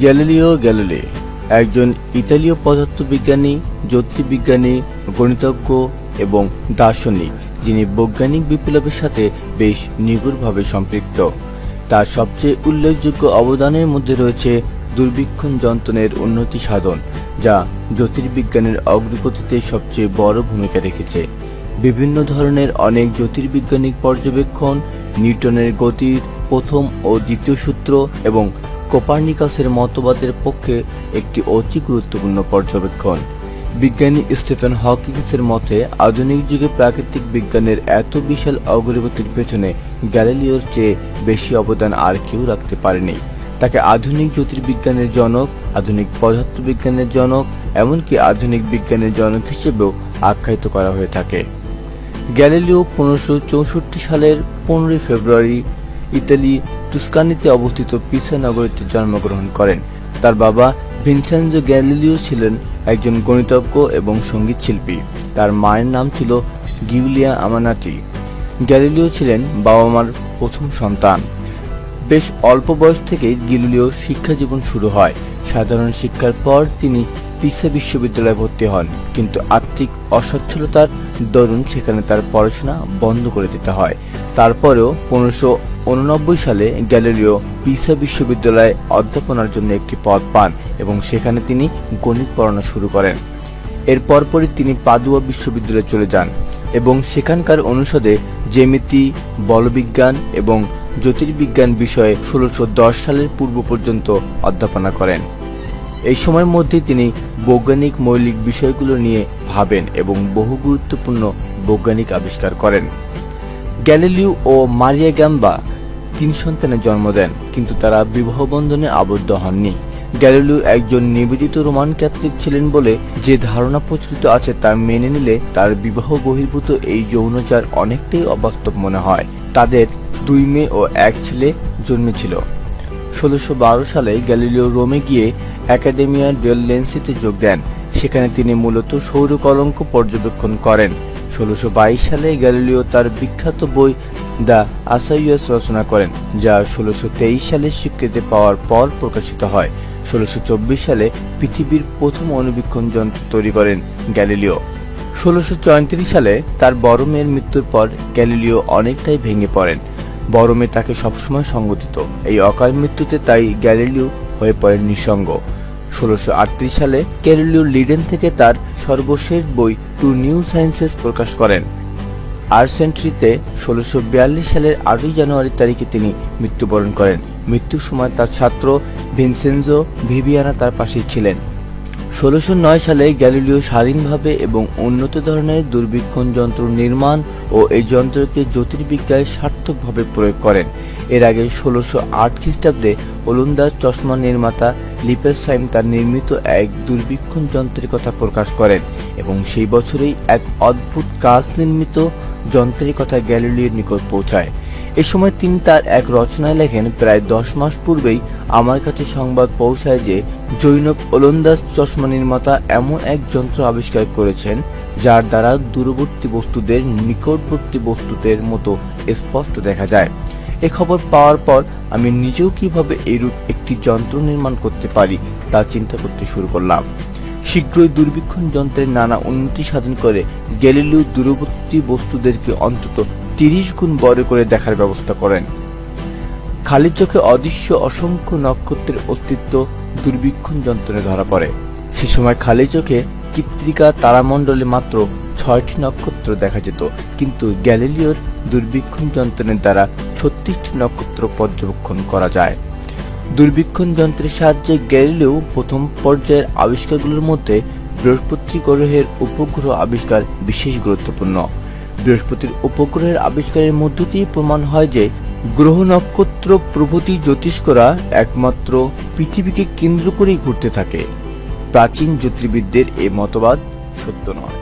Galileo গ্যালিলে একজন ইতালীয় পদার্থবিজ্ঞানী, জ্যোতির্বিজ্ঞানী, গণিতজ্ঞ এবং দার্শনিক, যিনি বৈজ্ঞানিক বিপ্লবের সাথে বেশ নিবিড়ভাবে সম্পৃক্ত। তার সবচেয়ে উল্লেখযোগ্য অবদানের মধ্যে রয়েছে দূরবীক্ষণ যন্ত্রের উন্নতি সাধন, যা জ্যোতির্বিজ্ঞানের অগ্রগতিতে সবচেয়ে বড় ভূমিকা রেখেছে। বিভিন্ন ধরনের অনেক জ্যোতির্বিজ্ঞানিক পর্যবেক্ষণ, নিউটনের গতির প্রথম ও দ্বিতীয় সূত্র এবং কোপার্নিকাসের মতবাদের পক্ষে একটি অতি গুরুত্বপূর্ণ পর্যবেক্ষণ। বিজ্ঞানী স্টিফেন হকিংসের মতে, আধুনিক যুগে প্রাকৃতিক বিজ্ঞানের এত বিশাল অগ্রগতির পেছনে গ্যালিলিওর চেয়ে বেশি অবদান আর কেউ রাখতে পারেনি। তাকে আধুনিক জ্যোতির্বিজ্ঞানের জনক, আধুনিক পদার্থবিজ্ঞানের জনক, এমনকি আধুনিক বিজ্ঞানের জনক হিসেবেও আখ্যায়িত করা হয়ে থাকে। গ্যালিলিও 1564 সালের 15 ফেব্রুয়ারি ইতালি টুস্কানিতে অবস্থিত পিসা নগরীতে জন্মগ্রহণ করেন। তার বাবা ভিনসেনজো গ্যালিলিও ছিলেন একজন গণিতজ্ঞ এবং সঙ্গীত শিল্পী। তার মায়ের নাম ছিল গিউলিয়া আমানাটি। গ্যালিলিও ছিলেন বাবা মার প্রথম সন্তান। বেশ অল্প বয়স থেকেই গ্যালিলিওর শিক্ষা জীবন শুরু হয়। সাধারণ শিক্ষার পর তিনি পিসা বিশ্ববিদ্যালয়ে ভর্তি হন, কিন্তু আর্থিক অসচ্ছলতার দরুন সেখানে তার পড়াশোনা বন্ধ করে দিতে হয়। তারপরেও 1589 সালে গ্যালিলিও পিসা বিশ্ববিদ্যালয়ে অধ্যাপনার জন্য একটি পদ পান এবং সেখানে তিনি গণিত পড়ানো শুরু করেন। এর পরপরই তিনি পাদুয়া বিশ্ববিদ্যালয়ে চলে যান এবং সেখানকার অনুষদে জ্যামিতি, বলবিজ্ঞান এবং জ্যোতির্বিজ্ঞান বিষয়ে 1610 সালের পূর্ব পর্যন্ত অধ্যাপনা করেন। এই সময়ের মধ্যে তিনি বৈজ্ঞানিক মৌলিক বিষয়গুলো নিয়ে ভাবেন এবং বহু গুরুত্বপূর্ণ বৈজ্ঞানিক আবিষ্কার করেন। গ্যালিলিও ও মারিয়া গাম্বা 3 সন্তানের জন্ম দেন, কিন্তু তারা বিবাহ বন্ধনে আবদ্ধ হননি। গ্যালিলিও একজন নিবেদিত রোমান ক্যাথলিক ছিলেন বলে যে ধারণা প্রচলিত আছে তা মেনে নিলে তার বিবাহ বহির্ভূত এই যৌনচার অনেকটাই অবাস্তব মনে হয়। তাদের 2 মেয়ে ও 1 ছেলে জন্মেছিল। 1612 সালে গ্যালিলিও রোমে গিয়ে একাডেমিয়া ডেল লেন্সিতে যোগ দেন। সেখানে তিনি মূলত সৌর কলঙ্ক পর্যবেক্ষণ করেন। 1622 সালে গ্যালিলিও তার বিখ্যাত বই দ্য আসাইয়াস রচনা করেন, যা 1623 সালে স্বীকৃতি পাওয়ার পর প্রকাশিত হয়। 1624 সালে পৃথিবীর প্রথম অণুবীক্ষণ যন্ত্র তৈরি করেন গ্যালিলিও। 1634 সালে তার বড় মেয়ের মৃত্যুর পর গ্যালিলিও অনেকটাই ভেঙে পড়েন। বড় মেয়ে তাকে সবসময় সঙ্গ দিত। এই অকাল মৃত্যুতে তাই গ্যালিলিও হয়ে পড়েন নিঃসঙ্গ। 1638 সালে গ্যালিলিও লিডেন থেকে তার সর্বশেষ বই টু নিউ সায়েন্সেস প্রকাশ করেন। আর্জেন্টিনাতে 1642 সালের 8 জানুয়ারি তারিখে তিনি মৃত্যুবরণ করেন। মৃত্যুর সময় তার ছাত্র ভিনসেনজো ভিভিয়ানা তার পাশেই ছিলেন। 1609 সালে গ্যালিলিও স্বাধীনভাবে এবং উন্নত ধরনের দূরবীক্ষণ যন্ত্র নির্মাণ ও এই যন্ত্রকে জ্যোতির্বিজ্ঞানে সার্থকভাবে প্রয়োগ করেন। এর আগে 1608 খ্রিস্টাব্দে ওলন্দাজ চশমা নির্মাতা লিপেসহাইম তার নির্মিত এক দূরবীক্ষণ যন্ত্রের কথা প্রকাশ করেন এবং সেই বছরেই এক অদ্ভুত কাচ নির্মিত যন্ত্রের কথা গ্যালিলিওর নিকট পৌঁছায়। এ সময় তিনি তার এক রচনায় লেখেন, প্রায় 10 মাস পূর্বেই আমার কাছে সংবাদ পৌঁছায় যে জৈনব ওলন্দাজ চশমা নির্মাতা এমন এক যন্ত্র আবিষ্কার করেছেন যার দ্বারা দূরবর্তী বস্তুদের নিকটবর্তী বস্তুদের মতো স্পষ্ট দেখা যায়। এ খবর পাওয়ার পর আমি নিজেও কিভাবে এইরূপ একটি যন্ত্র নির্মাণ করতে পারি তা চিন্তা করতে শুরু করলাম। শীঘ্রই দূরবীক্ষণ যন্ত্রের নানা উন্নতি সাধন করে গ্যালিলিও দূরবর্তী বস্তুদেরকে অন্তত 30 গুণ বড় করে দেখার ব্যবস্থা করেন। খালি চোখে অদৃশ্য অসংখ্য নক্ষত্রের অস্তিত্ব দূরবীক্ষণ যন্ত্রে ধরা পড়ে। সে সময় খালি চোখে কৃত্তিকা তারামণ্ডলে মাত্র 6টি নক্ষত্র দেখা যেত, কিন্তু গ্যালিলিওর দূরবীক্ষণ যন্ত্রের দ্বারা 36টি নক্ষত্র পর্যবেক্ষণ করা যায়। দূরবীক্ষণ যন্ত্রের সাহায্যে গ্যালিলিও প্রথম পর্যায়ের আবিষ্কারগুলোর মধ্যে বৃহস্পতি গ্রহের উপগ্রহ আবিষ্কার বিশেষ গুরুত্বপূর্ণ। বৃহস্পতির উপগ্রহের আবিষ্কারের মধ্য দিয়ে প্রমাণ হয় যে গ্রহ নক্ষত্র প্রভৃতি জ্যোতিষ্করা একমাত্র পৃথিবীকে কেন্দ্র করেই ঘুরতে থাকে। প্রাচীন জ্যোতির্বিদদের এই মতবাদ সত্য নয়।